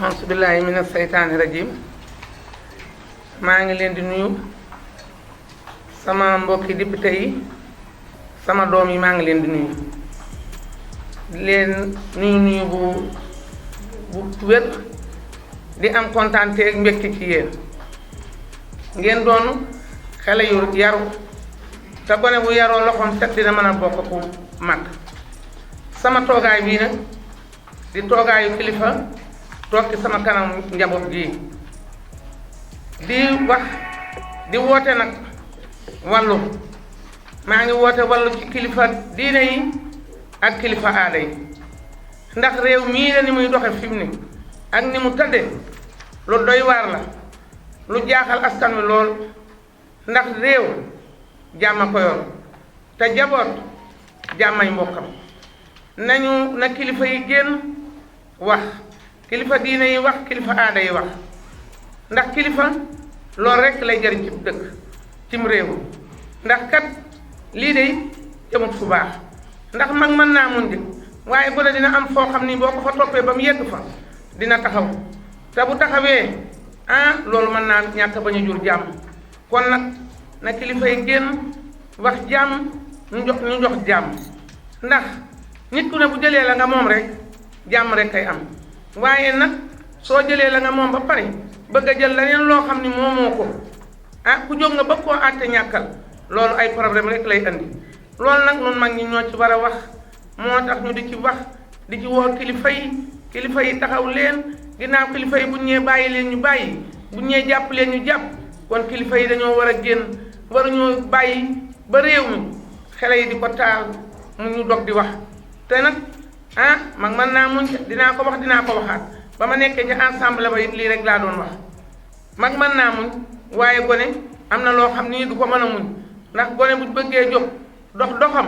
auzu billaahi mina seytaani rajiim maa ngi leen di nuyu sama mbokki député yi sama doom yi maa ngi leen di nuyu nuyu bu wér di am kontaante ak mbégte ci yéen ngeen doon xale yu yaru te gone bu yaroo loxoom set dina mën a bokk ku mag sama toogaay bii nag di toogaayu kilifa toog ci sama kanam njaboot gi di wax di woote nag wàllu maa ngi woote wàllu ci kilifa diine yi ak kilifa aada yi ndax réew mii la ni muy doxe fi mu ne ak ni mu tëdde lu doy waar la lu jaaxal askan wi lool ndax réew jàmm ko yor te jaboot jàmmay mbokkam na kilifa yi génn wax kilifa diine yi wax kilifa aada yi wax ndax kilifa loolu rekk lay jariñ ci dëkk cim réew ndax kat lii de jëmut fu baax ndax mag mën naa muñ de waaye gone dina am foo xam ni boo ko fa toppee ba mu yegg fa dina taxaw te bu taxawee loolu mën naa ñàkk bañ a jur jàmm kon nag na kilifa yi génn wax jàmm ñu jox jàmm ndax nit ku ne bu jëlee la nga moom rek jàmm rek kay am waaye nag soo jëlee la nga moom ba pare bëgg a jël leneen loo xam ni moomoo ko ku jóg nga bëgg koo àtte ñàkkal loolu ay problème rek lay andi loolu nag nun mag ñi ñoo ci war a wax moo tax ñu di ci wax di ci woo kilifa yi taxaw leen ginnaaw kilifa yi bu ñee bàyyi leen ñu bàyyi bu ñee jàpp leen ñu jàpp kon kilifa yi dañoo war a génn waruñoo bàyyi ba réew mi xale yi di ko taal mu ñu dog di wax te nag mag mën naa muñ dinaa ko waxaat ba ma nekkee ci ensemble ba lii rek laa doon wax mag mën naa muñ waaye gone am na loo xam ni du ko mën a muñ ndax gone bu bëggee jóg doxam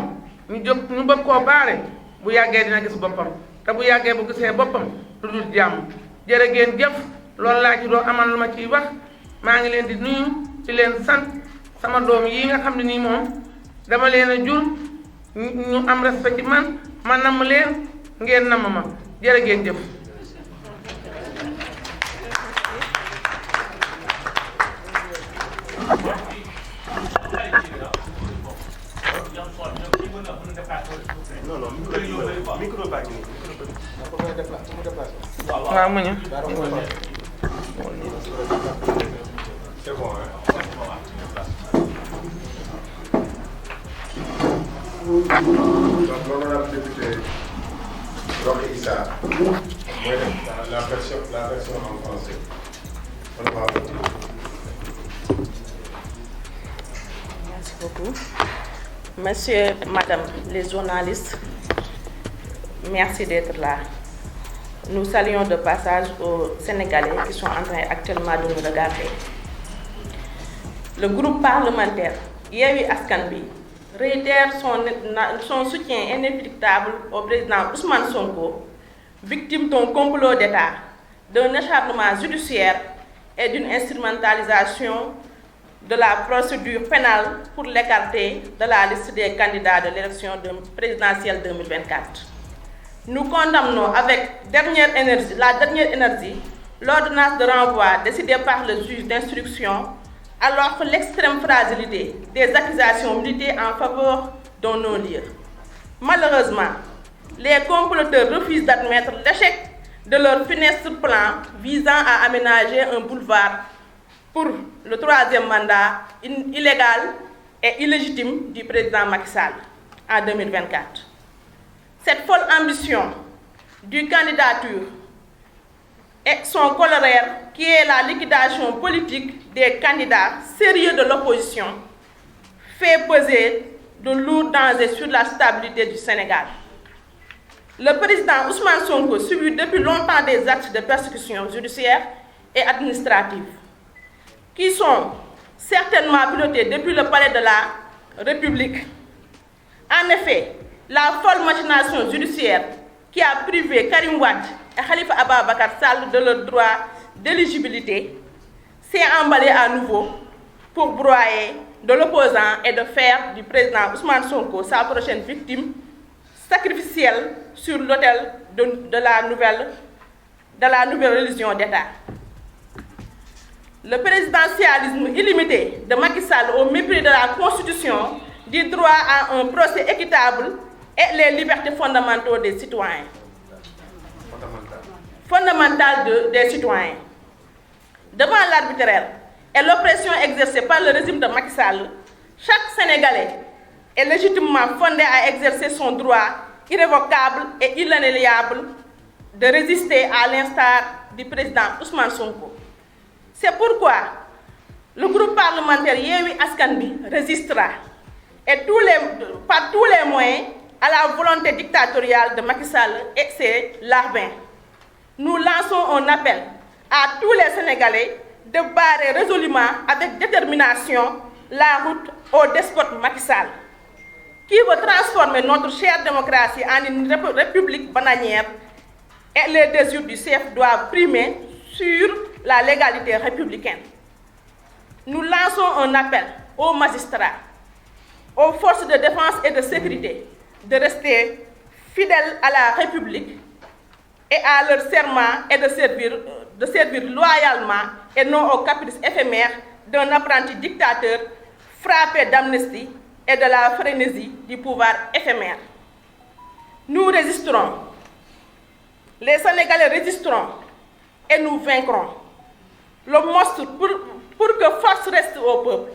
ñu bëgg koo baare bu yàggee dina gis boppam te bu yàggee bu gisee boppam du dul jàmm jërë ngeen jëf loolu laa ci doo amal lu ma ciy wax maa ngi leen di nuyu ci leen sant sama doom yi nga xam ne nii moom dama leen a jur ñu am respect ci man ma namm leen ngeen namm ma jërë ngeen jëf. waaw mu ñëw. Donc l'honorable député Rohey Issa mooy def la version en français. Merci beaucoup. Monsieur, Madame les journalistes, merci d'être là. Nous saluons de passage aux Sénégalais qui sont en train actuellement de nous regarder. Le groupe parlementaire Yewwi Askan Wi réitère son soutien inéluctable au président Ousmane Sonko, victime d'un complot d'État, d'un acharnement judiciaire et d'une instrumentalisation de la procédure pénale pour l'écarter de la liste des candidats de l'élection présidentielle 2024. Nous condamnons avec la dernière énergie l'ordonnance de renvoi décidée par le juge d'instruction alors que l'extrême fragilité des accusations militait en faveur d'un non-lieu. Malheureusement, les comploteurs refusent d'admettre l'échec de leur funeste plan visant à aménager un boulevard pour le troisième mandat illégal et illégitime du président Macky Sall en 2024. Cette folle ambition du candidature et son corollaire, qui est la liquidation politique des candidats sérieux de l'opposition, fait peser de lourds dangers sur la stabilité du Sénégal. Le président Ousmane Sonko subit depuis longtemps des actes de persécution judiciaire et administrative, qui sont certainement pilotés depuis le palais de la République. En effet, la folle machination judiciaire qui a privé Karim Wade et Khalifa Ababacar Sall de leur droit d'éligibilité s'est emballée à nouveau pour broyer de l'opposant et de faire du président Ousmane Sonko sa prochaine victime sacrificielle sur l'autel de la nouvelle de la nouvelle religion d'État. Le présidentialisme illimité de Macky Sall au mépris de la Constitution, du droit à un procès équitable et les libertés fondamentales des citoyens. Des citoyens. Devant l'arbitraire et l'oppression exercée par le régime de Macky Sall, chaque Sénégalais est légitimement fondé à exercer son droit irrévocable et inaliénable de résister à l'instar du président Ousmane Sonko. C'est pourquoi le groupe parlementaire Yewwi Askan Wi résistera et par tous les moyens à la volonté dictatoriale de Macky Sall et ses larbins. Nous lançons un appel à tous les Sénégalais de barrer résolument avec détermination la route au despote Macky Sall, qui veut transformer notre chère démocratie en une république bananière, et les désirs du chef doivent primer sur la légalité républicaine. Nous lançons un appel aux magistrats, aux forces de défense et de sécurité de rester fidèles à la République et à leur serment et de servir loyalement et non aux caprices éphémères d'un apprenti dictateur frappé d'amnistie et de la frénésie du pouvoir éphémère. Nous résisterons. Les Sénégalais résisteront et nous vaincrons. Le monstre pour que force reste au peuple.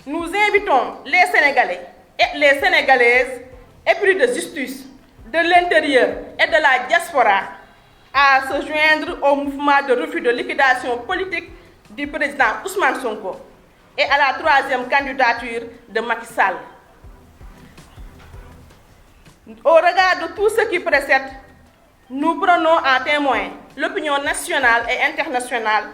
Nous invitons les Sénégalais et les Sénégalaises épris de justice, de l'intérieur et de la diaspora à se joindre au mouvement de refus de liquidation politique du président Ousmane Sonko et à la troisième candidature de Macky Sall. Au regard de tout ce qui précède, nous prenons en témoin l'opinion nationale et internationale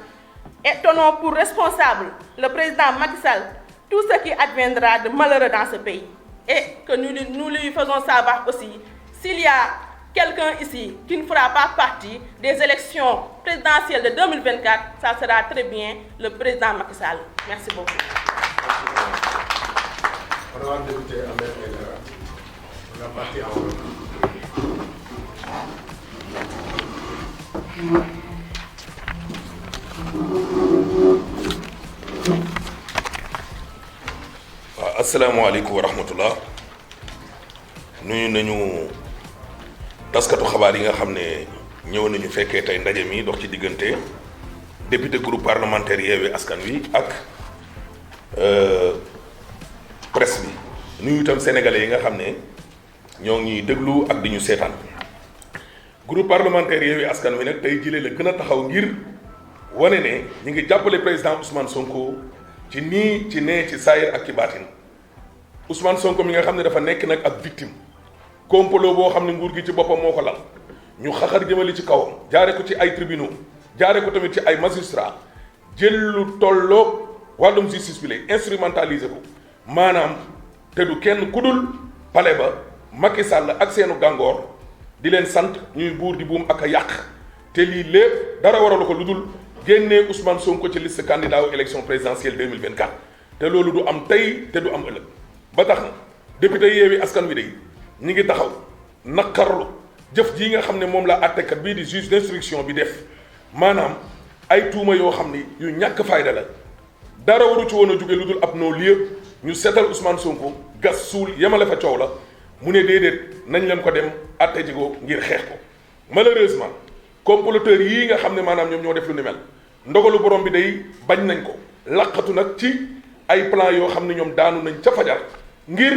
et tenons pour responsable le président Macky Sall tout ce qui adviendra de malheureux dans ce pays. Et que nous lui faisons savoir aussi, s'il y a quelqu'un ici qui ne fera pas partie des élections présidentielles de 2024, ça sera très bien le président Macky Sall. Merci beaucoup. Honorable député Ahmed Aïdara, la partie en haut. Asalaamaaleykum wa rahmatullah. Nuyu nañu taskatu xabaar yi nga xam ne ñëw nañu fekkee tey ndaje mi dox ci diggante député groupe parlementaire Yewwi Askan Wi ak presse bi. Nuyu itam sénégalais yi nga xam ne ñoo ngi ñuy déglu ak di ñu seetaan. Groupe parlementaire Yewwi Askan Wi nag tey jëlee la gën a taxaw ngir wane ne ñu ngi jàppale président Ousmane Sonko ci nii ci nee ci saayir ak ci baatin. Ousmane Sonko mi nga xam ne dafa nekk nag ak victime complot boo xam ne nguur gi ci boppam moo ko lal ñu xaxar jëmali ci kawam jaare ko ci ay tribunaux jaare ko tamit ci ay magistrats jël lu tolloog wàllum justice bi lay instrumentaliser ko maanaam te du kenn ku dul palais ba Macky Sall ak seenu gàngoor di leen sant ñuy buur di buum ak a yàq te lii lépp dara waralu ko lu dul génnee Ousmane Sonko ci liste candidat wu élection présidentielle 2024 te loolu du am tey te du am ëllëg. ba tax na député Yewwi Askan Wi de ñi ngi taxaw naqarlu jëf jii nga xam ne moom la àttekat bii di juge d'instruction bi def maanaam ay tuuma yoo xam ni yu ñàkk fayda la dara waru ci woon a jóge lu dul ab non-lieu ñu seetal Ousmane Sonko gas suul yemale fa coow la mu ne déedéet nañ leen ko dem àtte jigoo ngir xeex ko. malheureusement comploteurs yii nga xam ne maanaam ñoom ñoo def lu ni mel ndogalu borom bi day bañ nañ ko laqatu nag ci ay plan yoo xam ne ñoom daanu nañ ca fajar ngir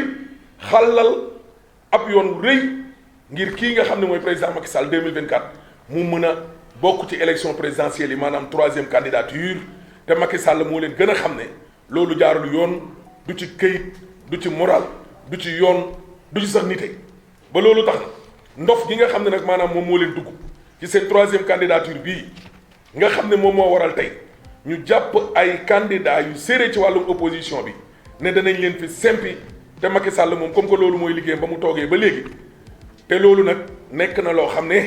xàllal ab yoon wu rëy ngir kii nga xam ne mooy président Macky Sall 2024 mu mën a bokk ci élection présidentielle yi maanaam troisième candidature te Macky Sall moo leen gën a xam ne loolu jaarul yoon du ci këyit du ci moral du ci yoon du ci sax nite ba loolu tax na ndof gi nga xam ne nag maanaam moom moo leen dugg ci seen troisième candidature bii nga xam ne moom moo waral tey ñu jàpp ay candidats yu séré ci wàllum opposition bi ne danañ leen fi sempi te Macky Sall moom comme que loolu mooy liggéeyam ba mu toogee ba léegi te loolu nag nekk na loo xam ne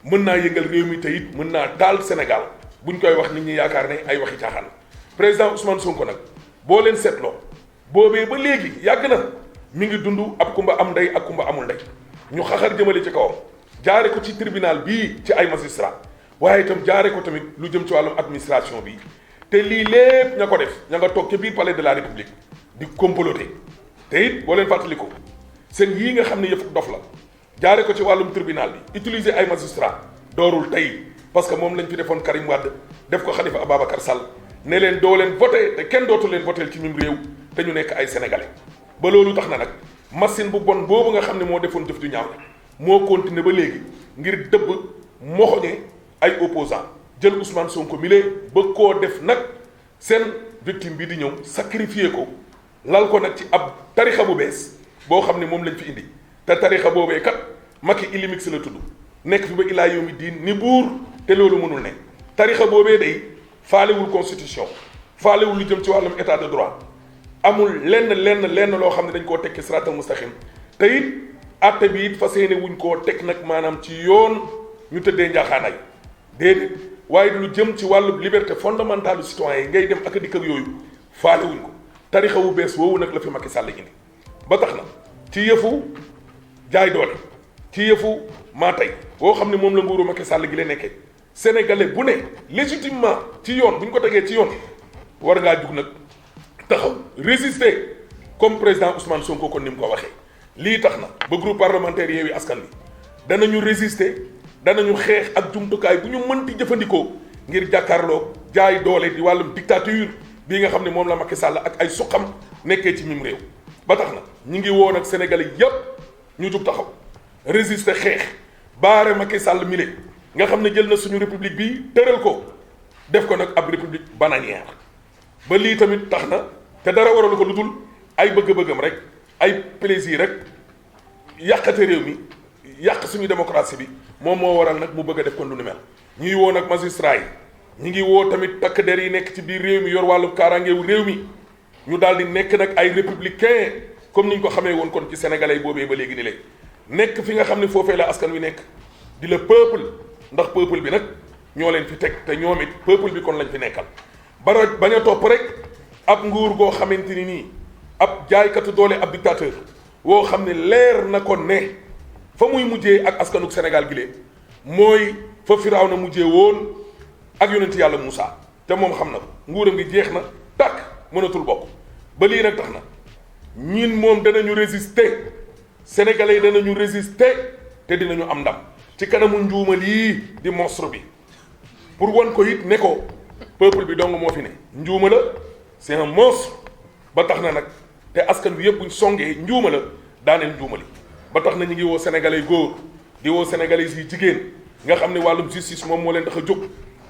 mën naa yëngal réew mi te it mën naa taal Sénégal buñ koy wax nit ñi yaakaar ne ay waxi caaxaan président Ousmane Sonko nag boo leen seetloo boobee ba léegi yàgg na mi ngi dund ab kumba am ndey ak kumba amul ndey ñu xaxar jëmale ci kawam jaare ko ci tribunal bii ci ay magistrat waaye itam jaare ko tamit lu jëm ci wàllum administration bi te lii lépp ña ko def ña nga toog ca biir palais de la république di comploter te it boo leen fàttaliku seen yii nga xam ne yëpp dof la jaare ko ci wàllum tribunal bi utiliser ay magistrat doorul tey parce que moom lañ fi defoon Karim Wade def ko Khalifa Ababacar Sall ne leen doo leen voté te kenn dootu leen voté ci mim réew te ñu nekk ay sénégalais ba loolu tax na nag machine bu bon boobu nga xam ne moo defoon jëf ju ñaaw moo continué ba léegi ngir dëbb moxoñe ay opposants jël Ousmane Sonko mi lee ba koo def nag seen victime bi di ñëw sacrifier ko lal ko nag ci ab tarixa bu bees boo xam ne moom lañ fi indi te tarixa boobee kat Macky Ilimix la tudd nekk fi ba ilaa yawmi diin ni buur te loolu mënul ne tarixa boobee day faalewul constitution faalewul lu jëm ci wàllum état de droit amul lenn loo xam ne dañ koo tekki siraatal mustaqim te it atte bi it fas yéene wuñ koo teg nag maanaam ci yoon ñu tëddee njaaxaanaay déedéet waaye lu jëm ci wàllu liberté fondamentale citoyen yi ngay dem ak dikk ak yooyu faale wuñ ko tarixa wu bees woowu nag la fi Macky Sall indi ba tax na ci yëfu jaay doole ci yëfu maa tey boo xam ne moom la nguuru Macky Sall gi la nekkee sénégalais bu ne légitimement ci yoon bu ñu ko tegee ci yoon war ngaa jug nag taxaw résister comme président Ousmane Sonko kon ni mu ko waxee lii tax na ba groupe parlementaire Yewwi Askan Wi danañu résister danañu xeex ak jumtukaay bu ñu mënti jëfandikoo ngir jàkkaarloo jaay doole di wàllum dictature bii nga xam ne moom la Macky Sall ak ay suqam nekkee ci mim réew ba tax na ñi ngi woon ak sénégalais yépp ñu jug taxaw résister xeex baare Macky Sall mile nga xam ne jël na suñu république bi tëral ko def ko nag ab république bananière ba lii tamit tax na te dara waralu ko lu dul ay bëgg-bëggam rek ay plaisir rek yàqate réew mi yàq suñu démocratie bi moom moo waral nag mu bëgg a def kon lu ni mel ñuy woo nag magistrat yi ñi ngi woo tamit takk der yi nekk ci biir réew mi yor wàllu kaaraangeewu réew mi ñu daal di nekk nag ay républicain comme ni ñu ko xamee woon kon ci sénégalais yi boobee ba léegi ni léegi nekk fi nga xam ne foofee la askan wi nekk di le peuple ndax peuple bi nag ñoo leen fi teg te ñoom it peuple bi kon lañ fi nekkal bara bañ a topp rek ab nguur goo xamante ni nii ab jaaykatu doole ab dictateur woo xam ne leer na ko ne fa muy mujjee ak askanuk Sénégal gi lee mooy fa Firawna mujjee woon ak yonent yàlla Moussa te moom xam na ko nguuram gi jeex na tàkk mënatul bokk ba lii nag tax na ñin moom danañu résister sénégalais yi danañu résister te dinañu am ndam ci kanamu njuumal yii di monstre bi pour wan ko it ne ko peuple bi dong moo fi ne njuuma la c'est un monstre ba tax na nag te askan wi yëpp buñ songee njuuma la daaneel njuumali ba tax na ñu ngi woo sénégalais góor di woo sénégalais yi jigéen nga xam ne wàllum justice moom moo leen tax a jóg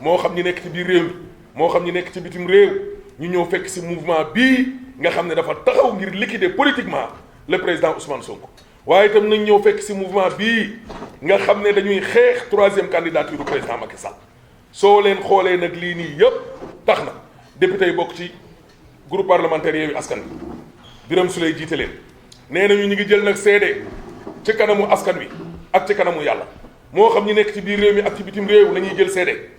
moo xam ñi nekk ci biir réew mi moo xam ñi nekk ci bitim réew ñu ñëw fekk si mouvement bii nga xam ne dafa taxaw ngir liquider politiquement le président Ousmane Sonko waaye itam nañ ñëw fekk si mouvement bii nga xam ne dañuy xeex troisième candidature du président Macky Sall soo leen xoolee nag lii nii yëpp tax na député yi bokk ci groupe parlementaire Yewwi Askan Wi Birame Souleye jiite leen nee nañu ñu ngi jël nag seede ci kanamu askan wi ak ci kanamu yàlla moo xam ñi nekk ci biir réew mi ak ci bitim réew la ñuy jël seede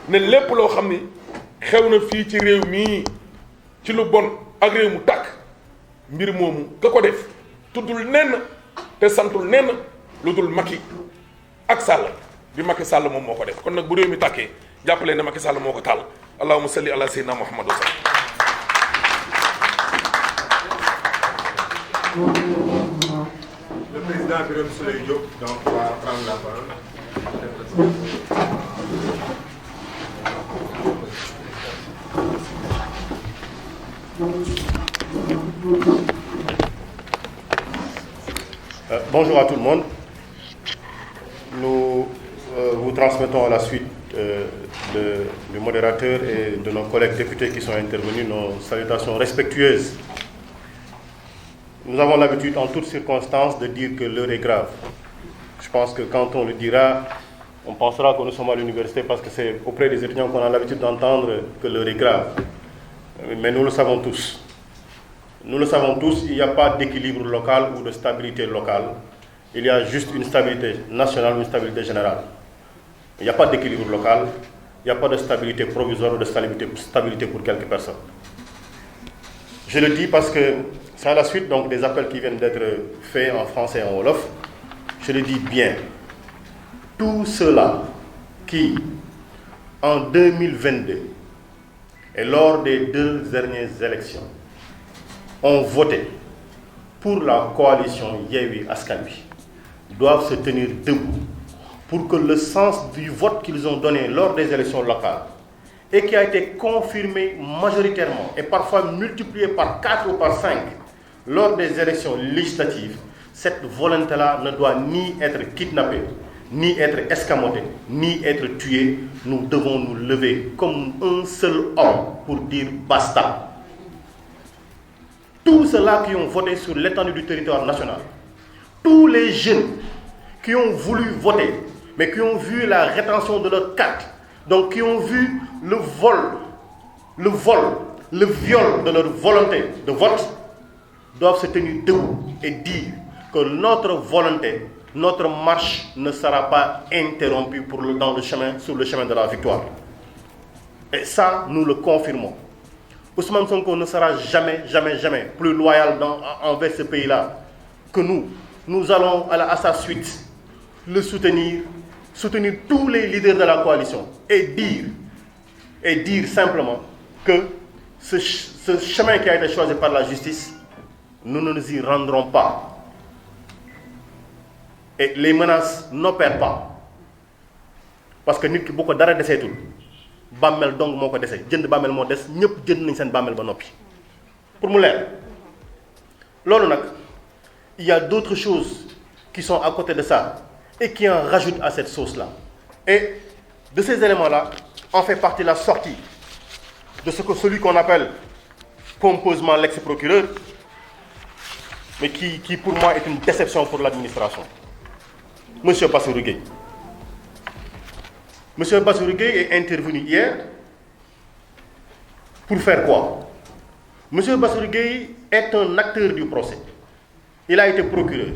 ne lépp loo xam ni xew na fii ci réew mii ci lu bon ak réew mu tàkk mbir moomu ka ko def tuddul nenn te santul nenn lu dul Macky ak Sall bi Macky Sall moom moo ko def kon nag bu réew mi tàkkee jàppalee ne Macky Sall moo ko taal allahumma salli ala sayyidina Muhammad wa sallam. Le président Birame Souleye Diop donc va prendre la parole. Bonjour à tout le monde. Nous vous transmettons à la suite du modérateur et de nos collègues députés qui sont intervenus nos salutations respectueuses. Nous avons l'habitude en toutes circonstances de dire que l'heure est grave. Je pense que quand on le dira, on pensera que nous sommes à l'université parce que c'est auprès des étudiants qu'on a l'habitude d'entendre que l'heure est grave. Mais nous le savons tous. Nous le savons tous, il n'y a pas d'équilibre local ou de stabilité locale. Il y a juste une stabilité nationale ou une stabilité générale. Il n'y a pas d'équilibre local, il n'y a pas de stabilité provisoire ou de stabilité pour quelques personnes. Je le dis parce que c'est à la suite donc des appels qui viennent d'être faits en français et en wolof. Je le dis bien. tous ceux-là qui, en 2022 et lors des 2 dernières élections, ont voté pour la coalition Yewwi Askan Wi doivent se tenir debout pour que le sens du vote qu'ils ont donné lors des élections locales et qui a été confirmé majoritairement et parfois multiplié par 4 ou par 5 lors des élections législatives, cette volonté-là ne doit ni être kidnappée, ni être escamotée, ni être tuée. Nous devons nous lever comme un seul homme pour dire basta. Tous ceux-là qui ont voté sur l'étendue du territoire national, tous les jeunes qui ont voulu voter, mais qui ont vu la rétention de leur carte, donc qui ont vu le viol de leur volonté de vote, doivent se tenir debout et dire que notre volonté, notre marche ne sera pas interrompue sur le chemin de la victoire. Et ça, nous le confirmons. Ousmane Sonko ne sera jamais plus loyal envers ce pays-là que nous. Nous allons à sa suite le soutenir tous les leaders de la coalition et dire simplement que ce chemin qui a été choisi par la justice, nous ne nous y rendrons pas. Et les menaces n'opèrent pas. Parce que nit ki bu ko dara deseetul bàmmeel dong moo ko dese jënd bàmmeel moo des ñëpp jënd nañ seen bàmmeel ba noppi pour mu leer loolu nag il y a d'autres choses qui sont à côté de ça et qui en rajoutent à cette sauce-là. Et de ces éléments-là en fait partie la sortie de celui qu'on appelle pompeusement l'ex-procureur, mais qui pour moi est une déception pour l'administration. Monsieur Bassirou Gueye. Monsieur Bassirou Gueye est intervenu hier pour faire quoi? Monsieur Bassirou Gueye est un acteur du procès. Il a été procureur.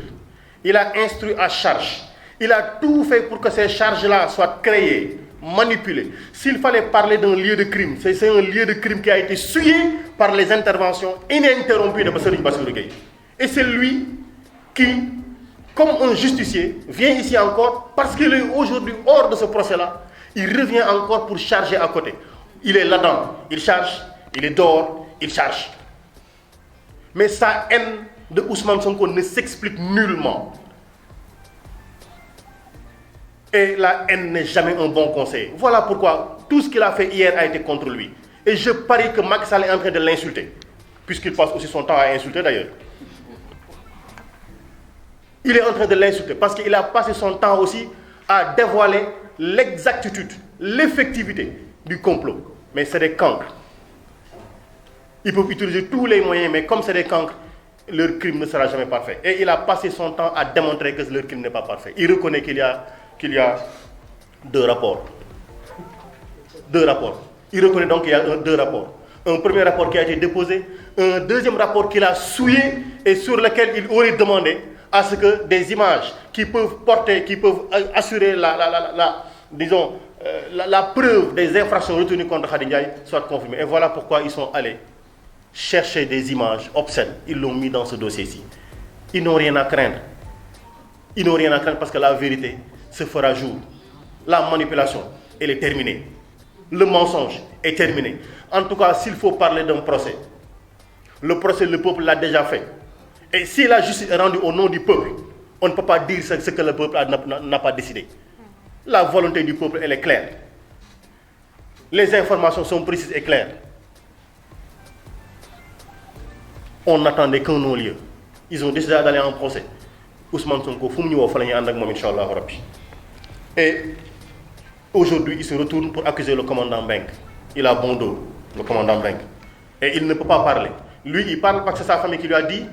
Il a instruit à charge. Il a tout fait pour que ces charges-là soient créées, manipulées. S'il fallait parler d'un lieu de crime, c'est un lieu de crime qui a été souillé par les interventions ininterrompues de Serigne Bassirou Gueye. Et c'est lui qui, comme un justicier, vient ici encore, parce qu'il est aujourd'hui hors de ce procès-là, il revient encore pour charger à côté. Il est là-dedans, il charge, il est dehors, il charge. Mais sa haine de Ousmane Sonko ne s'explique nullement. Et la haine n'est jamais un bon conseil. Voilà pourquoi tout ce qu'il a fait hier a été contre lui. Et je parie que Macky Sall est en train de l'insulter, puisqu'il passe aussi son temps à insulter d'ailleurs. Il est en train de l'insulter parce qu'il a passé son temps aussi à dévoiler l'exactitude, l'effectivité du complot. Mais c'est des cancres. Ils peuvent utiliser tous les moyens, mais comme c'est des cancres, leur crime ne sera jamais parfait. Et il a passé son temps à démontrer que leur crime n'est pas parfait. Il reconnaît qu'il y a 2 rapports. 2 rapports. Il reconnaît donc qu'il y a 2 rapports. Un premier rapport qui a été déposé, un deuxième rapport qu'il a souillé et sur lequel il aurait demandé à ce que des images qui peuvent assurer la preuve des infractions retenues contre Khady Ndiaye soient confirmées. Et voilà pourquoi ils sont allés chercher des images obscènes. Ils l'ont mis dans ce dossier-ci. Ils n'ont rien à craindre. Ils n'ont rien à craindre parce que la vérité se fera jour. La manipulation, elle est terminée. Le mensonge est terminé. En tout cas, s'il faut parler d'un procès, le procès, le peuple l'a déjà fait. Et si la justice est rendue au nom du peuple, on ne peut pas dire ce que le peuple n'a pas décidé. La volonté du peuple, elle est claire. Les informations sont précises et claires. On n'attendait qu'un non-lieu. Ils ont décidé d'aller en procès. Ousmane Sonko, Inch'Allah Rabbi. Et aujourd'hui, il se retourne pour accuser le commandant Benk. Il a bon dos, le commandant Benk. Et il ne peut pas parler. Lui, il parle parce que c'est sa famille qui lui a dit.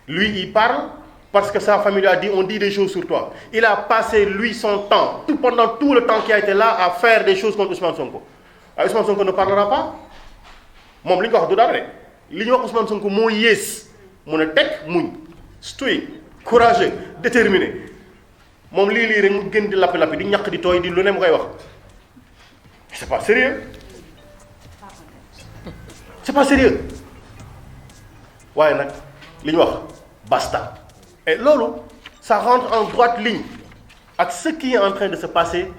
Lui, il parle parce que sa famille lui a dit, on dit des choses sur toi. Il a passé, lui, son temps, pendant tout le temps qu'il a été là, à faire des choses contre Ousmane Sonko. Alors, Ousmane Sonko ne parlera pas. Moi, je dis que Ousmane Sonko, moi, yes. Mon tête, mouille, stoïque, courageux, déterminé. Moi, je dis que je c'est pas sérieux. C'est pas sérieux. Ouais, basta. Et lolo, ça rentre en droite ligne à ce qui est en train de se passer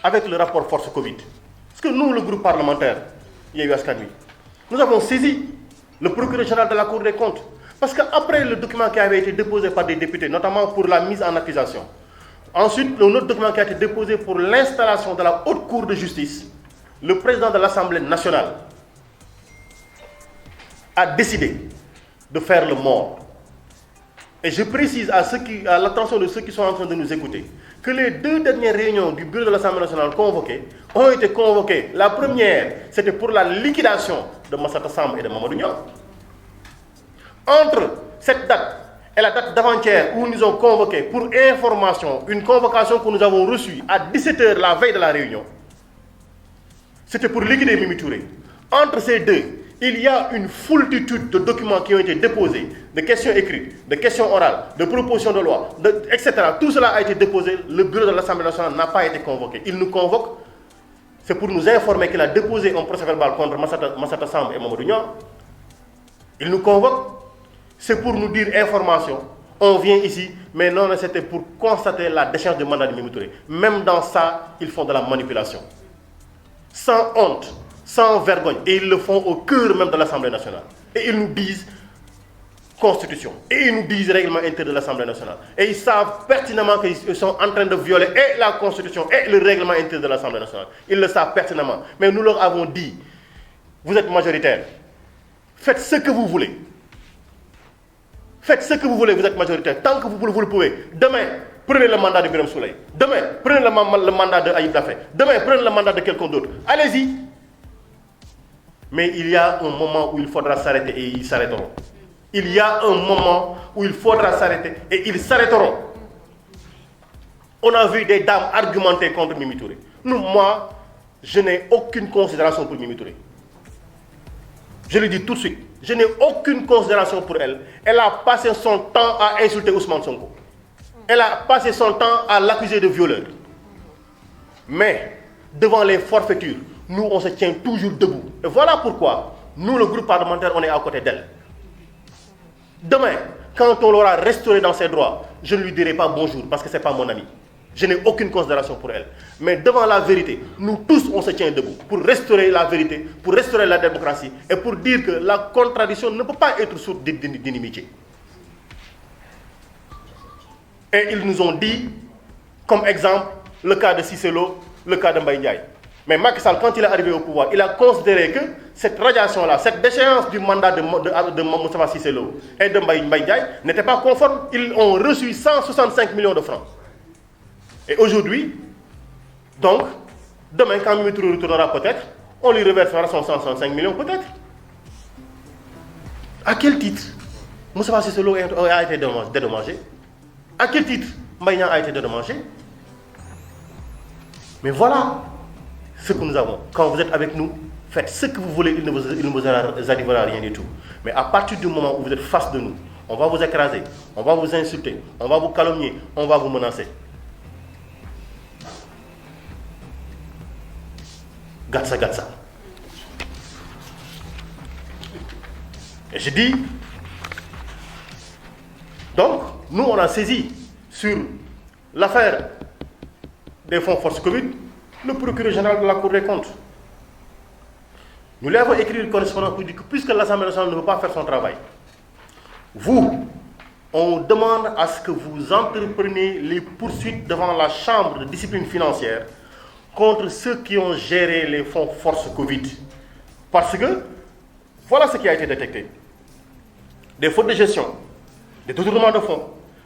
avec le rapport force Covid. Parce que nous, le groupe parlementaire, Yewwi Askan Wi, nous avons saisi le procureur général de la Cour des comptes. Parce qu'après le document qui avait été déposé par des députés, notamment pour la mise en accusation, ensuite, un autre document qui a été déposé pour l'installation de la Haute Cour de justice, le président de l'Assemblée nationale a décidé de faire le mort. Et je précise à l'attention de ceux qui sont en train de nous écouter, que les 2 dernières réunions du bureau de l'Assemblée nationale convoquées ont été convoquées. La première, c'était pour la liquidation de Massata Samb et de Mamadou Niang. Entre cette date et la date d'avant-hier où nous ont convoqué pour information, une convocation que nous avons reçue à 17h la veille de la réunion, c'était pour liquider Mimi Touré. Entre ces deux, il y a une foultitude de documents qui ont été déposés, de questions écrites, de questions orales, de propositions de loi, etc. Tout cela a été déposé. Le bureau de l'Assemblée nationale n'a pas été convoqué. Il nous convoque, c'est pour nous informer qu'il a déposé un procès-verbal contre Massata Samb et Mamadou Niang. Il nous convoque, c'est pour nous dire information. On vient ici, mais non, c'était pour constater la déchéance du mandat de Mimi Touré. Même dans ça, ils font de la manipulation. Sans honte, sans vergogne. Et ils le font au cœur même de l'Assemblée nationale. Et ils nous disent Constitution. Et ils nous disent règlement intérieur de l'Assemblée nationale. Et ils savent pertinemment qu'ils sont en train de violer et la Constitution et le règlement intérieur de l'Assemblée nationale. Ils le savent pertinemment. Mais nous leur avons dit, vous êtes majoritaire. Faites ce que vous voulez. Faites ce que vous voulez, vous êtes majoritaire. Tant que vous le pouvez. Demain, prenez le mandat de Birame Souleye. Demain, prenez le mandat de Ayib Daffé. Demain, prenez le mandat de quelqu'un d'autre. Allez-y. Mais il y a un moment où il faudra s'arrêter et ils s'arrêteront. Il y a un moment où il faudra s'arrêter et ils s'arrêteront. On a vu des dames argumenter contre Mimi Touré. Moi, je n'ai aucune considération pour Mimi Touré. Je le dis tout de suite. Je n'ai aucune considération pour elle. Elle a passé son temps à insulter Ousmane Sonko. Elle a passé son temps à l'accuser de violeur. Mais, devant les forfaitures, nous, on se tient toujours debout. Et voilà pourquoi, nous, le groupe parlementaire, on est à côté d'elle. Demain, quand on l'aura restaurée dans ses droits, je ne lui dirai pas bonjour parce que ce n'est pas mon ami. Je n'ai aucune considération pour elle. Mais devant la vérité, nous tous, on se tient debout pour restaurer la vérité, pour restaurer la démocratie et pour dire que la contradiction ne peut pas être source d'inimitié. Et ils nous ont dit, comme exemple, le cas de Cissé Lo, le cas de Mbaye Ndiaye. Mais Macky Sall, quand il est arrivé au pouvoir, il a considéré que cette radiation-là, cette déchéance du mandat de Moustapha Cissé Lo et de Mbaye Ndiaye n'était pas conforme. Ils ont reçu 165 millions de francs. Et aujourd'hui, donc, demain, quand Mimi Touré retournera peut-être, on lui reversera son 165 millions peut-être. À quel titre Moustapha Cissé Lo a été dédommagé? À quel titre Mbaye Ndiaye a été dédommagé? Mais voilà ce que nous avons. Quand vous êtes avec nous, faites ce que vous voulez, il ne vous arrivera rien du tout. Mais à partir du moment où vous êtes face de nous, on va vous écraser, on va vous insulter, on va vous calomnier, on va vous menacer. Gatsa Gatsa. Et je dis, donc, nous on a saisi sur l'affaire des fonds force Covid, le procureur général de la Cour des comptes. Nous lui avons écrit une correspondance pour dire que puisque l'Assemblée nationale ne veut pas faire son travail, vous, on demande à ce que vous entrepreniez les poursuites devant la Chambre de discipline financière contre ceux qui ont géré les fonds force Covid. Parce que, voilà ce qui a été détecté. Des fautes de gestion, des détournements de fonds,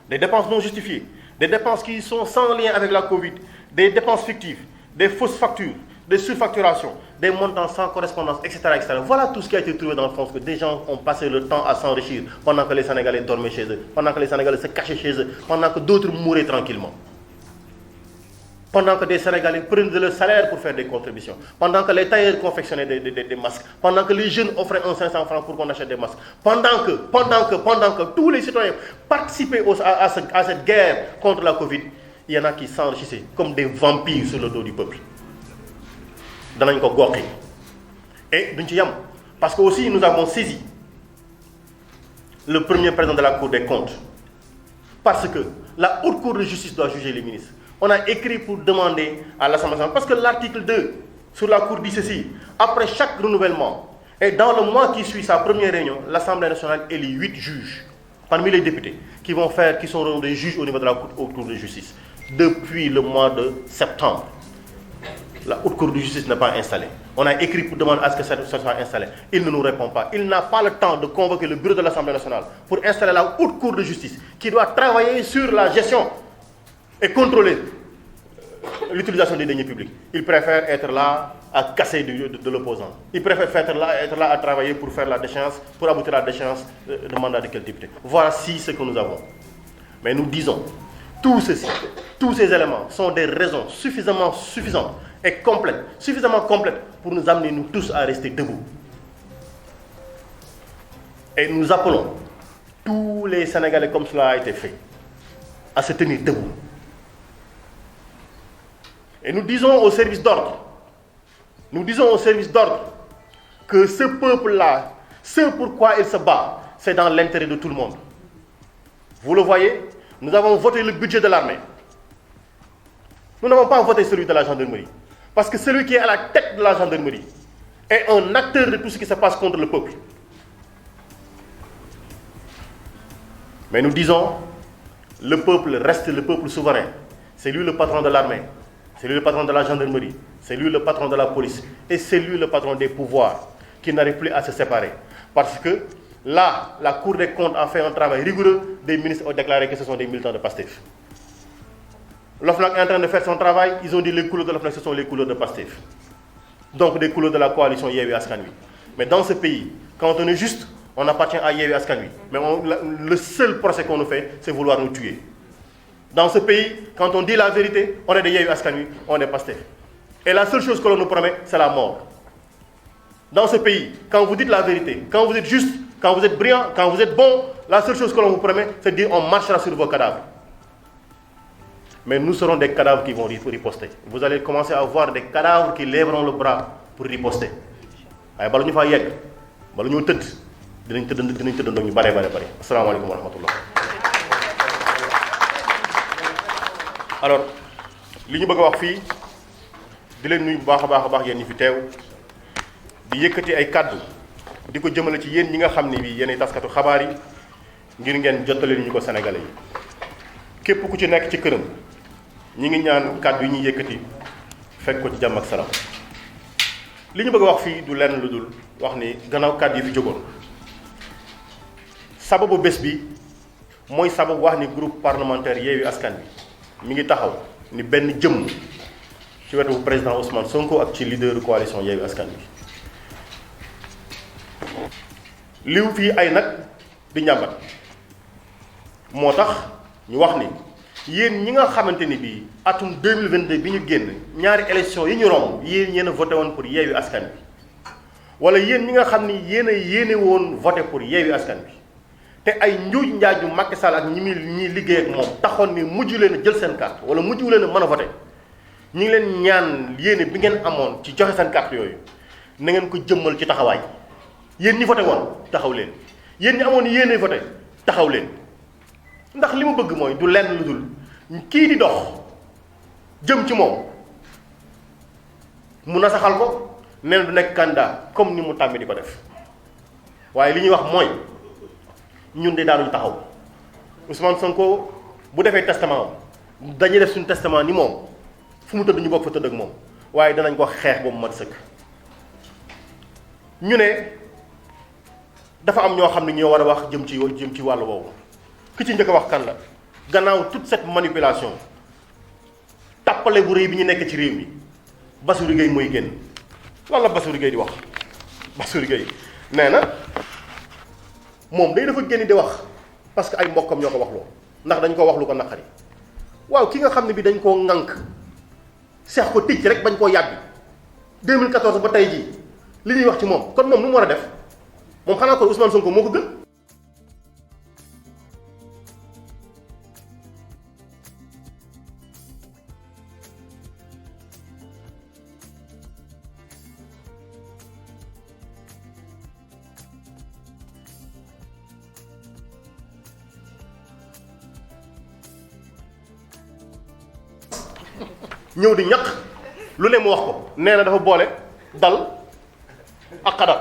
des dépenses non justifiées, des dépenses qui sont sans lien avec la Covid, des dépenses fictives, des fausses factures, des surfacturations, des montants sans correspondance, etc., etc. Voilà tout ce qui a été trouvé dans le fond, que des gens ont passé le temps à s'enrichir pendant que les Sénégalais dormaient chez eux, pendant que les Sénégalais se cachaient chez eux, pendant que d'autres mouraient tranquillement. Pendant que des Sénégalais prenaient de leur salaire pour faire des contributions, pendant que les tailleurs confectionnaient des masques, pendant que les jeunes offraient 500 francs pour qu'on achète des masques, pendant que tous les citoyens participaient à cette guerre contre la Covid, il y en a qui s'enrichissaient comme des vampires sur le dos du peuple. Et parce que aussi nous avons saisi le premier président de la Cour des comptes, parce que la Haute Cour de justice doit juger les ministres. On a écrit pour demander à l'Assemblée nationale, parce que l'article 2 sur la Cour dit ceci, après chaque renouvellement, et dans le mois qui suit sa première réunion, l'Assemblée nationale élit 8 juges, parmi les députés, qui seront des juges au niveau de la Haute Cour de justice. Depuis le mois de septembre, la Haute Cour de justice n'est pas installée. On a écrit pour demander à ce que ça soit installé. Il ne nous répond pas. Il n'a pas le temps de convoquer le bureau de l'Assemblée nationale pour installer la Haute Cour de justice, qui doit travailler sur la gestion et contrôler l'utilisation des deniers publics. Il préfère être là à casser de l'opposant. Il préfère être là à travailler pour faire la déchéance, pour aboutir à la déchéance de mandat de quel député. Voici ce que nous avons. Mais nous disons, tout ceci, tous ces éléments sont des raisons suffisantes et suffisamment complètes pour nous amener nous tous à rester debout. Et nous appelons tous les Sénégalais, comme cela a été fait, à se tenir debout. Et nous disons au service d'ordre, que ce peuple-là, ce pourquoi il se bat, c'est dans l'intérêt de tout le monde. Vous le voyez, nous avons voté le budget de l'armée. Nous n'avons pas voté celui de la gendarmerie. Parce que celui qui est à la tête de la gendarmerie est un acteur de tout ce qui se passe contre le peuple. Mais nous disons, le peuple reste le peuple souverain. C'est lui le patron de l'armée. C'est lui le patron de la gendarmerie. C'est lui le patron de la police. Et c'est lui le patron des pouvoirs qui n'arrive plus à se séparer. Parce que là, la Cour des comptes a fait un travail rigoureux. Des ministres ont déclaré que ce sont des militants de PASTEF. L'OFNAC est en train de faire son travail. Ils ont dit que les couleurs de l'OFNAC, ce sont les couleurs de PASTEF. Donc des couleurs de la coalition Yewwi Askan Wi. Mais dans ce pays, quand on est juste, on appartient à Yewwi Askan Wi. Mais le seul procès qu'on nous fait, c'est vouloir nous tuer. Dans ce pays, quand on dit la vérité, on est de Yewwi Askan Wi, on est PASTEF. Et la seule chose que l'on nous promet, c'est la mort. Dans ce pays, quand vous dites la vérité, quand vous êtes juste, quand vous êtes brillant, quand vous êtes bon, la seule chose que l'on vous promet, c'est de dire on marchera sur vos cadavres. Mais nous serons des cadavres qui vont riposter. Vous allez commencer à voir des cadavres qui lèveront le bras pour riposter. Ay balu ñu fa yegg, balu ñu teud, dinañ teud ñu bare. Assalamu alaykum wa rahmatullah. Alors, li ñu bëgg wax fii di leen nuyu bu baax a baax yéen ñi fi teew di yëkkati ay kàddu di ko jëmale ci yéen ñi nga xam ne bii yéenay taskatu xabaar yi ngir ngeen jottali ñu ko Sénégalais yi képp ku ci nekk ci këram ñi ngi ñaan kàddu yi ñuy yëkkati fekk ko ci jàmm ak salaam. li ñu bëgg a wax fii du lenn lu dul wax ni gannaaw kàddu yi fi jógoon sababu bés bi mooy sababu wax ni groupe parlementaire Yewwi Askan Wi mi ngi taxaw ni benn jëmm ci wetu président Ousmane Sonko ak ci leader coalition Yewwi Askan Wi liw fii ay nag di njàmbat moo tax ñu wax ni yéen ñi nga xamante ni bii atum 2022 bi ñu génn ñaari élection yi ñu romb yéen a voté woon pour Yewwi Askan Wi wala yéen ñi nga xam ni yéene woon voté pour Yewwi Askan Wi te ay njuuj njaaju Macky Sall ak ñi liggéey ak moom taxoon ni mujj leen a jël seen carte wala mujj leen a mën a voté ñu ngi leen ñaan yéene bi ngeen amoon ci joxe seen carte yooyu na ngeen ko jëmmal ci taxawaay yéen ñi voté woon taxaw leen yéen ñi amoon yéene voté taxaw leen ndax li mu bëgg mooy du lenn lu dul kii di dox jëm ci moom mu nasaxal ko nee du nekk candidat comme ni mu tàmmi di ko def waaye li ñuy wax mooy ñun de daanuñu taxaw Ousmane Sonko bu defee testament dañuy def suñu testament ni moom fu mu tëdd ñu bokk fa tëdd ak moom waaye danañ ko xeex ba mu mat sëkk. ñu ne dafa am ñoo xam ne ñoo war a wax jëm ci wàllu woowu ki ci njëkk a wax kan la gannaaw toute cette manipulation tàppale bu rëy bi ñu nekk ci réew mi Bassirou Gueye mooy génn lan la Bassirou Gueye di wax Bassirou Gueye nee na moom day dafa génn di wax parce que ay mbokkam ñoo ko wax loo ndax dañ ko wax lu ko naqari waaw ki nga xam ne bi dañ koo ŋànk seex ko tëj rek bañ koo yàbbi 2014 ba tey jii li ñuy wax ci moom kon moom nu mu war a def moom xanaa ko Ousmane Sonko moo ko gën. ñëw di ñaq lu ne mu wax ko nee na dafa boole dal ak xadar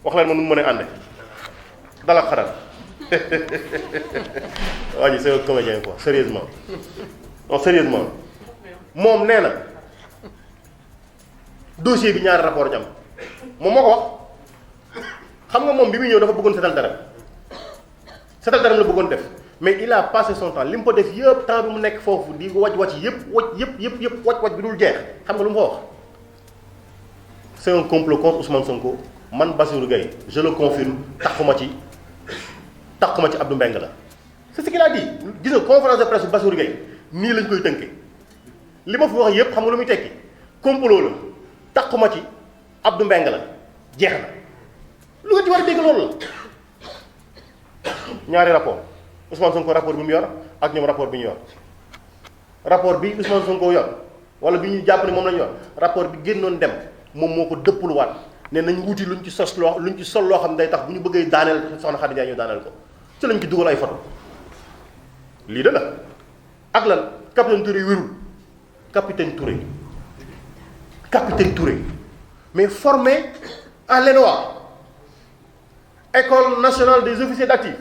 wax leen ma nu mu mën a ànde dal ak xadar waa ji c'est un comédien quoi sérieusement non sérieusement moom nee na dossier bi ñaari rapport jam moom moo ko wax xam nga moom bi muy ñëw dafa bëggoon setal dara la bëggoon def mais il a passé son temps li mu ko def yëpp temps bi mu nekk foofu di wàcc yëpp wàcc bi dul jeex xam nga lu mu fa wax c'est un complot contre Ousmane Sonko man Bassirou Gueye je le confirme taxuma ci Abdou Mbengue la c'est ce qu'il a dit gis nga conférence de presse Bassirou Gueye nii lañ koy tënkee li ma fi wax yëpp xam nga lu muy tekki complot la taxuma ci Abdou Mbengue la jeex na lu nga ci war a dégg loolu la ñaari rapport Ousmane Sonko rapport bi mu yor ak ñoom rapport bi ñu yor rapport bi Ousmane Sonko yor wala bi ñu jàpp ne moom lañu yor rapport bi génnoon dem moom moo ko dëppluwaat ne nañ wuti luñ ci sol loo xam ne day tax bu ñu bëggee daaneel soxna Khady Ndiaye ñu daaneel ko ci lañ ci dugal ay photo lii de la ak lan capitaine Touré wérul capitaine Touré mais formé à l'ENOA école nationale des officiers d'actifs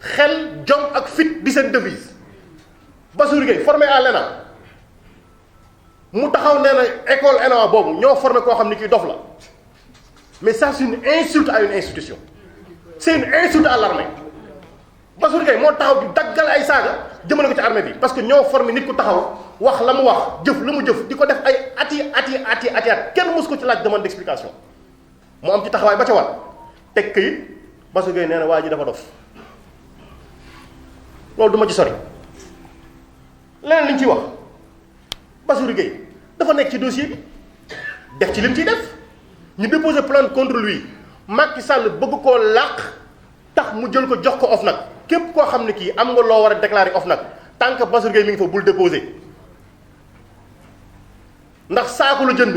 xel jom ak fit di seen devise Bassirou Gueye formé à l'ENA mu taxaw nee na école ENOA boobu ñoo formé koo xam ni kii dof la mais ça c'est une insulte à une institution c'est une insulte à l'armée Bassirou Gueye moo taxaw di daggal ay saaga jëmale ko ci armée bi parce que ñoo formé nit ku taxaw wax la mu wax jëf la mu jëf di ko def ay at kenn mos ko ci laaj demande d'explication mu am ci taxawaay ba ca war teg këyit Bassirou Gueye nee na waa ji dafa dof loolu du ma ci sori leneen li ñu ciy wax Bassirou Gueye dafa nekk ci dossier bi def ci lim ciy def ñu déposer plainte contre lui Macky Sall bëgg koo làq tax mu jël ko jox ko OFNAC képp koo xam ne kii am nga loo war a déclarer OFNAC tant que Bassirou Gueye mi ngi fa bul déposer ndax saako la jënd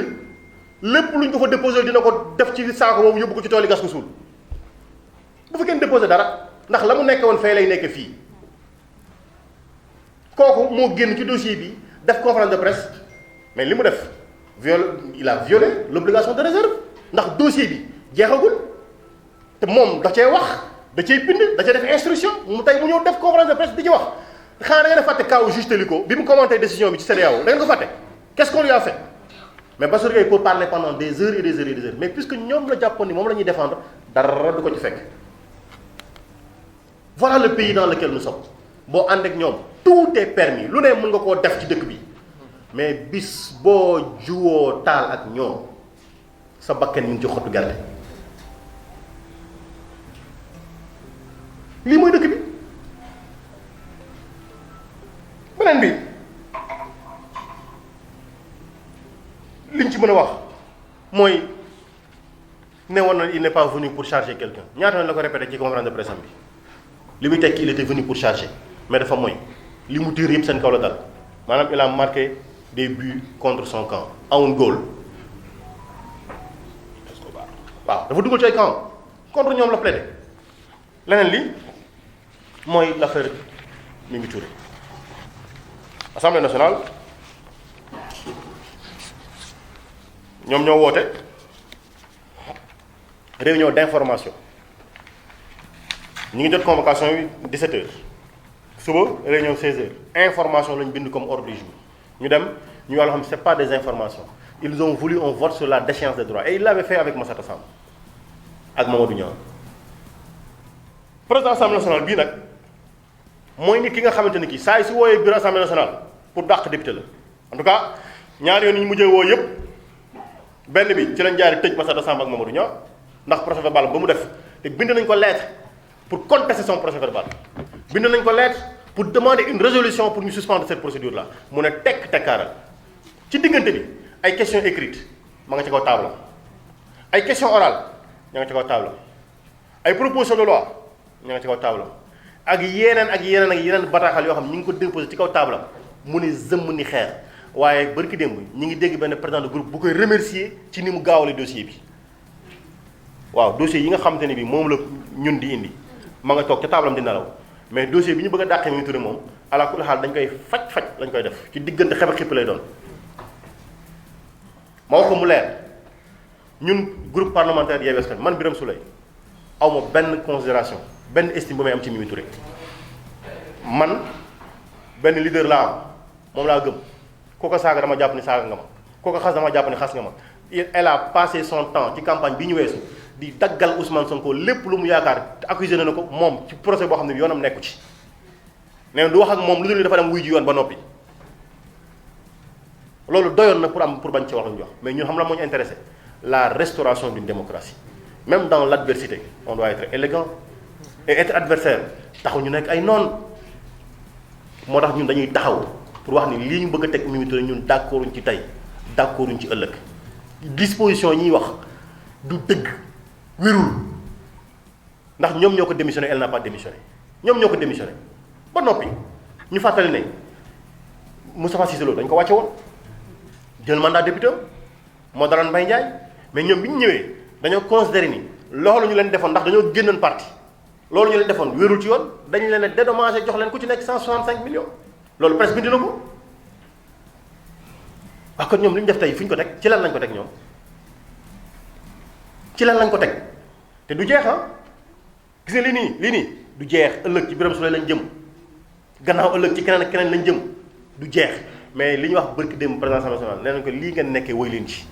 lépp luñ ko fa déposer dina ko def ci saako boobu yóbbu ko ci tool yi gas ko suul bu fa kenn déposer dara ndax la mu nekk woon fay lay nekk fii kooku moo génn ci dossier bi def conférence de presse mais li mu def il a violé l'obligation de réserve ndax dossier bi jeexagul te moom da cee wax da cee bind da cee def instruction mu tey mu ñëw def conférence de presse di ci wax xanaa da ngeen a fàtte kaw juge Téliko bi mu commenté décision bi ci CEDEAO da ngeen ko fàtte qu'est-ce qu'on lui a fait mais Bassirou Gueye peut parler pendant des heures et des heures et des heures mais puisque ñoom la jàppoon ni moom la ñuy défendre dara du ko ci fekk voilà le pays dans lequel nous sommes boo ànd ak ñoom tout est permis lu ne mën nga koo def ci dëkk bi mais bis boo juwoo taal ak ñoom sa bakken ñu ngi ci xottu gerte lii mooy dëkk bi beneen bi liñ ci mën a wax mooy ne woon na il n'est pas venu pour charger quelqu'un ñaata na la ko répété ci conférence de presse bi li muy tekki il était venu pour charger mais dafa mooy li mu tiir yëpp seen kaw la dal maanaam il a marqué des buts contre son camp own goal waaw dafa dugal ci ay camp contre ñoom la plaidé leneen li mooy l'affaire Mimi Touré Assemblée nationale ñoom ñoo woote réunion d'information ñu ngi jot convocation yi 17h suba réunion 16h information lañ bind comme ordre du jour ñu dem ñu wàllu xam c'est pas des informations ils ont voulu un vote sur la déchéance des droits et ils l'avaient fait avec Massata Samb ak Mamadou Niang président Assemblée nationale bii nag mooy nit ki nga xamante ni kii saa yi su wooyee bureau Assemblée nationale pour dàq député la en tout cas ñaari yoon yi ñu mujjee woo yëpp benn bi ci lañ jaari tëj Massata Samb ak Mamadou Niang ndax procès verbal ba mu def te bind nañ ko lettre pour contester son procès verbal bind nañ ko lettre pour demander une résolution pour ñu suspendre cette procédure là mu ne tekk tekkaaral ci diggante bi ay questions écrites ma nga ci kaw table ay questions orales ña nga ci kaw table ay propositions de loi ña nga ci kaw table ak yeneen bataaxal yoo xam ñi ngi ko déposé ci kaw table mu ne zëmm ni xeer waaye barki démb ñi ngi dégg benn président de groupe bu koy remercier ci ni mu gaawale dossier bi waaw dossier yi nga xamante ne bi moom la ñun di indi ma nga toog ca taabalam di nelaw mais dossier bi ñu bëgg a dàqee Mimi Touré moom ala kulli xaal dañ koy faj lañ koy def ci diggante xeb a xipp lay doon ma wax ko mu leer ñun groupe parlementaire Yewwi Askan man Birame Souleye aw ma benn considération benn estime bu may am ci Mimi Touré man benn leader laa am moom laa gëm koo ko saaga dama jàpp ni saaga nga ma koo ko xas dama jàpp ni xas nga ma. Elle a passé son temps ci campagne bi ñu weesu di daggal Ousmane Sonko lépp lu mu yaakaar te accusé na ko moom ci procès boo xam ne yoonam nekku ci nee na du wax ak moom lu dul dafa dem wuy ji yoon ba noppi loolu doyoon na pour bañ ci wax lu ñu wax mais ñun xam la moo ñu intéressé la restauration d'une démocratie même dans l'adversité on doit être élégant et être adversaire taxu ñu nekk ay noon moo tax ñun dañuy taxaw pour wax ni lii ñu bëgg a teg Mimi Touré ñun d'accorduñ ci tey d'accorduñ ci ëllëg disposition yi ñuy wax du dëgg wérul ndax ñoom ñoo ko démissionné elle n'a pas démissionné ñoom ñoo ko démissionné ba noppi ñu fàttali ne Moustapha Cissé Lo dañ ko wàcce woon jël mandat député moo daloon Mbaye Ndiaye mais ñoom bi ñu ñëwee dañoo considéré ni loolu ñu leen defoon ndax dañoo génnoon parti loolu ñu leen defoon wérul ci yoon dañu leen a dédommagé jox leen ku ci nekk 165 millions loolu presque bind na ko wax kon ñoom li ñu def tey fu ñu ko teg ci lan lañ ko teg ñoom ci lan lañ ko teg te du jeex gis nga lii nii du jeex ëllëg ci Birame Souleye lañ jëm gannaaw ëllëg ci keneen ak keneen lañ jëm du jeex mais li ñu wax bërki démb président Assemblée nationale nee nañ ko lii ngeen nekkee woy leen ci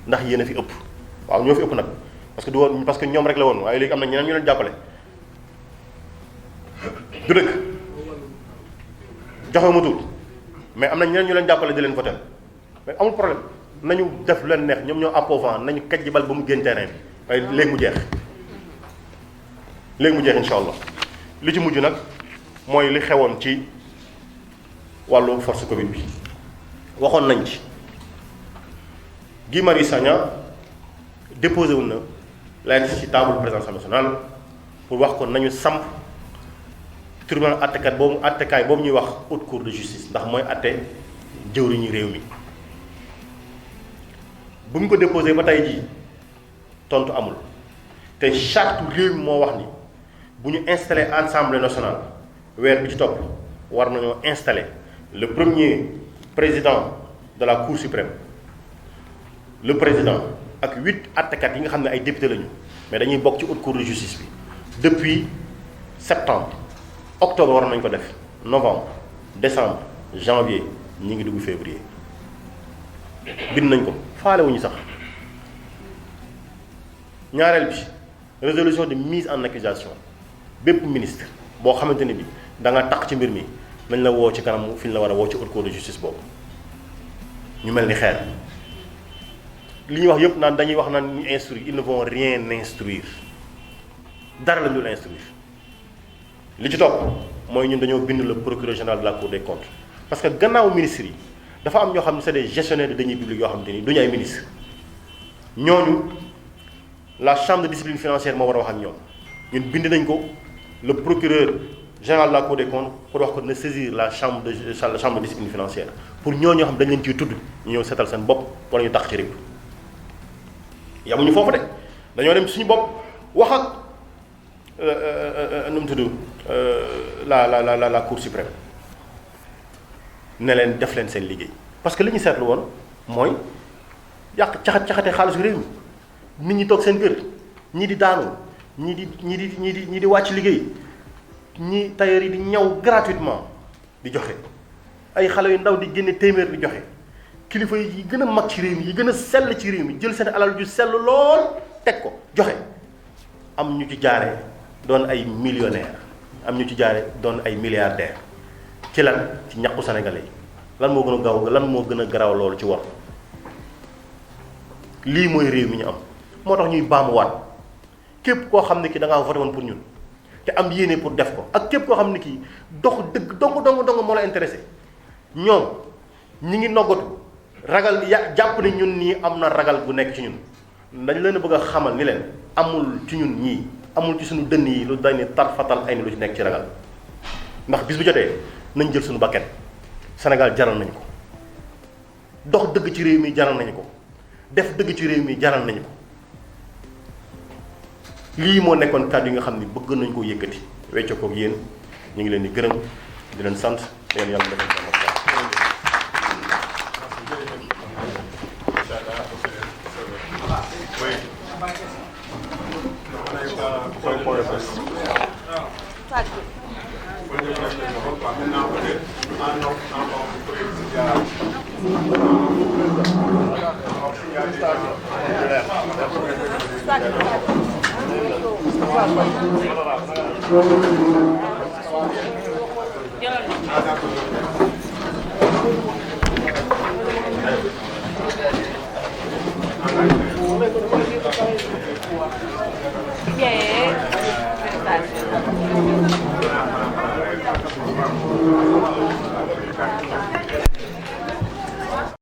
ndax yéen a fi ëpp waaw ñoo fi ëpp nag parce que du woon parce que ñoom rek la woon waaye léegi am na ñeneen ñu leen jàppale du dëkk joxe ma tur mais am na ñeneen ñu leen jàppale di leen voter mais amul problème nañu def lu leen neex ñoom ñoo appauvant nañu kaj ji bal ba mu génn terrain bi waaye léegi mu jeex incha allah li ci mujj nag mooy li xewoon ci wàllu force Covid bi waxoon nañ ci Guy Marius Sagna déposé wu na lettre ci table présidence nationale pour wax ko nañu samp tribunal attekaay boobu ñuy wax haute cour de justice ndax mooy atte jëwriñu réew mi bu ñu ko déposé ba tey jii tontu amul te charte réew mi moo wax ni bu ñu installé assemblée nationale weer bi ci topp war nañoo installé le premier président de la cour suprême le président ak 8 attekat yi nga xam ne ay député lañu mais dañuy bokk ci haute cour de justice bi depuis septembre octobre war nañ ko def novembre décembre janvier ñi ngi dugg février bind nañ ko faale wuñu sax ñaareel bi résolution de mise en accusation bépp ministre boo xamante ni bi da nga tax ci mbir mi nañ la woo ci kanam fi ñu la war a woo ci haute cour de justice boobu ñu mel ni xeer li ñuy wax yëpp naan dañuy wax naan ñu instruire ils ne vont rien instruire dara la ñu dul instruire li ci topp mooy ñun dañoo bind le procureur général de la cour des comptes parce que gannaaw ministres yi dafa am ñoo xam ne c'est des gestionnaires de deniers publics yoo xamante ni duñu ay ministres ñooñu la chambre de discipline financière moo war a wax ak ñoom ñun bind nañ ko le procureur général de la cour des comptes pour wax ko na saisir la chambre de discipline financière pour ñoo xam dañ leen ciy tudd ñu ñëw seetal seen bopp wala ñu tax ci réew yamuñu foofu de dañoo dem suñu bopp wax ak nu mu tudd la cour suprême ne leen def leen seen liggéey parce que li ñu seetlu woon mooy caxate xaalisu réew mi nit ñi toog seen kër ñii di daanu ñii di wàcc liggéey ñi tailleur yi di ñaw gratuitement di joxe ay xale yu ndaw di génne téeméer di joxe kilifa yi gën a mag ci réew mi yi gën a sell ci réew mi jël seen alal ju sell lool teg ko joxe am ñu ci jaare doon ay millionnaire am ñu ci jaare doon ay milliardaire ci lan ci ñaqu sénégalais yi lan moo gën a gaaw lan moo gën a garaaw loolu ci war lii mooy réew mi ñu am moo tax ñuy baamuwaat képp koo xam ne ki da ngaa voté woon pour ñun te am yéene pour def ko ak képp koo xam ne kii dox dëgg dong moo la intéressé ñoom ñi ngi noggatu ragal jàpp ne ñun nii am na ragal bu nekk ci ñun dañ leen a bëgg a xamal ni leen amul ci ñun ñii amul ci suñu dënn yi lu dañ ne tar fatal ay ni lu ci nekk ci ragal ndax bis bu jotee nañ jël suñu bakket Sénégal jaral nañu ko dox dëgg ci réew mi jaral nañu ko def dëgg ci réew mi jaral nañu ko lii moo nekkoon kàddu yi nga xam ne bëgg nañ koo yëkkati wecce koog yéen ñu ngi leen di gërëm di leen sant leen yàlla defal Maintenant, peut-être, vous pouvez Jërëjëf.